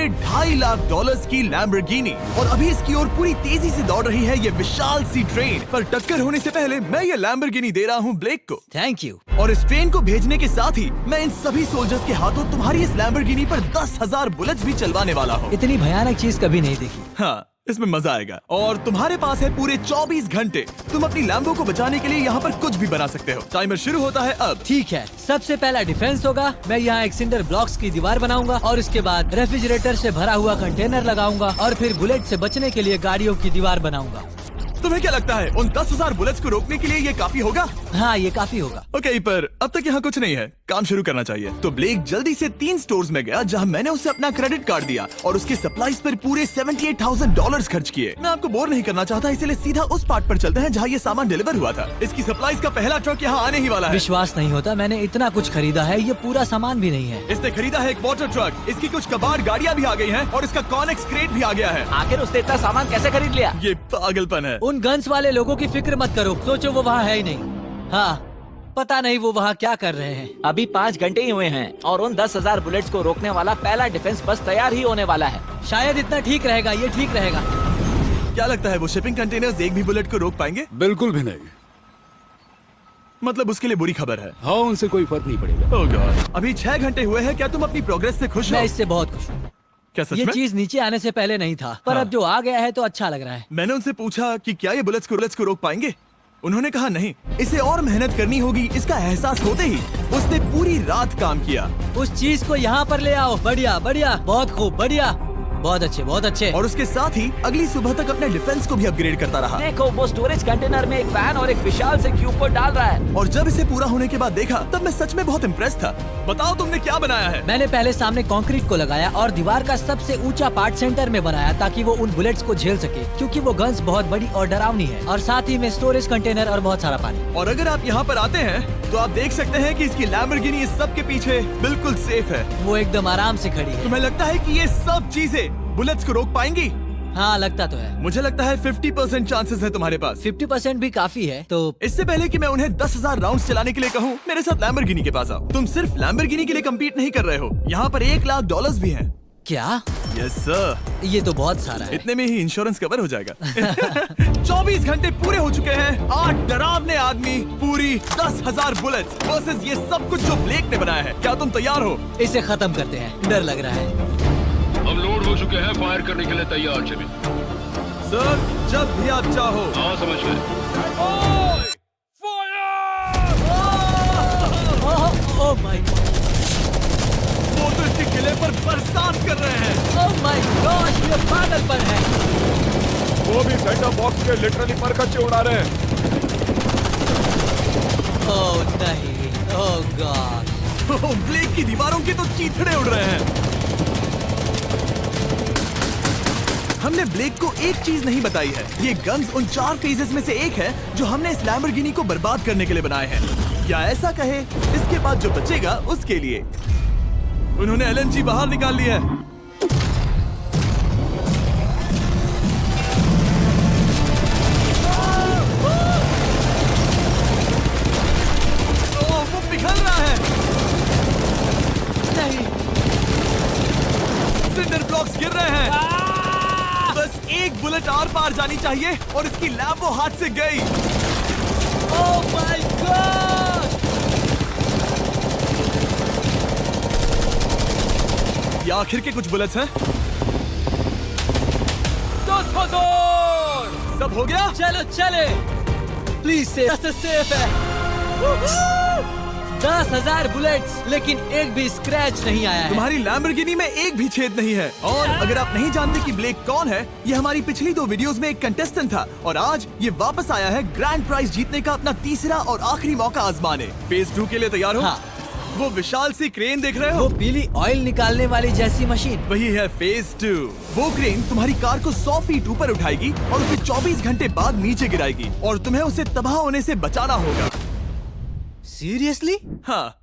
ये $2.5 लाख की लैम्बोर्गिनी और अभी इसकी ओर पूरी तेजी से दौड़ रही है ये विशाल सी ट्रेन। पर टक्कर होने से पहले मैं ये लैम्बोर्गिनी दे रहा हूँ ब्लेक को। Thank you. और इस ट्रेन को भेजने के साथ ही मैं इन सभी सोल्जर्स के हाथों तुम्हारी इस लैम्बोर्गिनी पर 10,000 बुलेट्स भी चलवाने वाला हूँ। इतनी भयानक चीज कभी नहीं देखी। हाँ, इसमें मजा आएगा। और तुम्हारे पास है पूरे 24 घंटे। तुम अपनी लैम्बो को बचाने के लिए यहाँ पर कुछ भी बना सकते हो। टाइमर शुरू होता है अब। ठीक है, सबसे पहला डिफेंस होगा। मैं यहाँ एक सिंडर ब्लॉक्स की दीवार बनाऊंगा और इसके बाद रेफ्रिजरेटर से भरा हुआ कंटेनर लगाऊंगा और फिर बुलेट से बचने के लिए गाड़ियों की दीवार बनाऊंगा। तुम्हें क्या लगता है उन 10,000 बुलेट्स को रोकने के लिए ये काफी होगा? हाँ, ये काफी होगा। ओके, पर अब तक यहाँ कुछ नहीं है, काम शुरू करना चाहिए। तो ब्लेक जल्दी से 3 स्टोर्स में गया जहाँ मैंने उसे अपना क्रेडिट कार्ड दिया और उसके सप्लाईज पर पूरे $78,000 खर्च किए। मैं आपको बोर नहीं करना चाहता, इसलिए सीधा उस पार्ट पर चलते हैं जहाँ ये सामान डिलीवर हुआ था। इसकी सप्लाईज का पहला ट्रक यहाँ आने ही वाला है। विश्वास नहीं होता, मैंने इतना कुछ खरीदा है, ये पूरा सामान भी नहीं है। इसने खरीदा है एक वाटर ट्रक, इसकी कुछ कबाड़ गाड़ियाँ भी आ गई हैं और इसका कॉनेक्स क्रेट भी आ गया है। आखिर उसने इतना सामान कैसे खरीद लिया? ये पागलपन है। उन गन्स वाले लोगों की फिक्र मत करो, सोचो वो वहाँ है ही नहीं। हाँ, पता नहीं वो वहाँ क्या कर रहे हैं। अभी 5 घंटे ही हुए हैं और उन 10,000 बुलेट्स को रोकने वाला पहला डिफेंस बस तैयार ही होने वाला है। शायद इतना ठीक रहेगा, ये ठीक रहेगा। क्या लगता है वो शिपिंग कंटेनर्स एक भी बुलेट को रोक पाएंगे? बिल्कुल भी नहीं। मतलब उसके लिए बुरी खबर है। हाँ, उनसे कोई फर्क नहीं पड़ेगा। ओह गॉड, अभी 6 घंटे हुए हैं। क्या तुम अपनी प्रोग्रेस से खुश हो? मैं इससे बहुत खुश हूँ। क्या सच ये में? चीज नीचे आने से पहले नहीं था, पर हाँ। अब जो आ गया है तो अच्छा लग रहा है। मैंने उनसे पूछा कि क्या ये बुलेट्स को रोक पाएंगे। उन्होंने कहा नहीं, इसे और मेहनत करनी होगी। इसका एहसास होते ही उसने पूरी रात काम किया। उस चीज को यहाँ पर ले आओ। बढ़िया बढ़िया, बहुत खूब, बढ़िया, बहुत अच्छे, बहुत अच्छे। और उसके साथ ही अगली सुबह तक अपने डिफेंस को भी अपग्रेड करता रहा। देखो, वो स्टोरेज कंटेनर में एक वैन और एक विशाल से क्यूब को डाल रहा है। और जब इसे पूरा होने के बाद देखा तब मैं सच में बहुत इम्प्रेस था। बताओ तुमने क्या बनाया है? मैंने पहले सामने कंक्रीट को लगाया और दीवार का सबसे ऊंचा पार्ट सेंटर में बनाया ताकि वो उन बुलेट्स को झेल सके, क्योंकि वो गन्स बहुत बड़ी और डरावनी है। और साथ ही में स्टोरेज कंटेनर और बहुत सारा पानी। और अगर आप यहाँ पर आते हैं तो आप देख सकते हैं कि इसकी लैम्बोर्गिनी इस सब के पीछे बिल्कुल सेफ है। वो एकदम आराम से खड़ी है। तुम्हें लगता है कि ये सब चीजें बुलेट्स को रोक पाएंगी? हाँ, लगता तो है। मुझे लगता है 50% चांसेस है तुम्हारे पास। 50% भी काफी है। तो इससे पहले कि मैं उन्हें 10,000 राउंड्स चलाने के लिए कहूँ, मेरे साथ लैम्बोर्गिनी के पास आओ। तुम सिर्फ लैम्बोर्गिनी के लिए कम्पीट नहीं कर रहे हो, यहाँ पर $1 लाख भी हैं। क्या? Yes sir. ये तो बहुत सारा है। इतने में ही इंश्योरेंस कवर हो जाएगा। 24 घंटे पूरे हो चुके हैं। 8 डरावने आदमी, पूरी 10,000 बुलेट्स वर्सेस ये सब कुछ जो ब्लेक ने बनाया है। क्या तुम तैयार हो? इसे खत्म करते हैं, डर लग रहा है। हम लोड हो चुके हैं, फायर करने के लिए तैयार। चलिए सर, जब भी आप चाहो। हाँ, समझ गए। ओह माय गॉड, वो तो इसके किले पर बरसात कर रहे हैं। ओह माय गॉड, ये पागलपन है। वो भी सेटअप बॉक्स के लिटरली पर कच्चे उड़ा रहे हैं। ओह नहीं, ओह गॉड। ब्लेक की दीवारों के तो चीथड़े उड़ रहे हैं। हमने ब्लेक को एक चीज नहीं बताई है, ये गन्स उन 4 फेजेस में से एक है जो हमने इस लैम्बोर्गिनी को बर्बाद करने के लिए बनाए हैं। या ऐसा कहे, इसके बाद जो बचेगा उसके लिए। उन्होंने LNG बाहर निकाल लिया है। वो पिघल रहा है। नहीं, सिंडर ब्लॉक्स गिर रहे हैं। बस एक बुलेट आर पार जानी चाहिए और इसकी लैम्बो हाथ से गई। Oh my God. ये आखिर के कुछ बुलेट्स हैं। सब हो गया? चलो चले, प्लीज सेफ है। 10,000 बुलेट्स, लेकिन एक भी स्क्रैच नहीं आया है। तुम्हारी लैम्बोर्गिनी में एक भी छेद नहीं है। और अगर आप नहीं जानते कि ब्लेक कौन है, ये हमारी पिछली 2 वीडियोस में एक कंटेस्टेंट था और आज ये वापस आया है ग्रैंड प्राइज जीतने का अपना तीसरा और आखिरी मौका आजमाने। फेज 2 के लिए तैयार हो? हाँ। वो विशाल सी क्रेन देख रहे वो हो? पीली ऑयल निकालने वाली जैसी मशीन। वही है फेज 2। वो क्रेन तुम्हारी कार को 100 फीट ऊपर उठाएगी और उसे 24 घंटे बाद नीचे गिराएगी और तुम्हें उसे तबाह होने से बचाना होगा। सीरियसली? हाँ,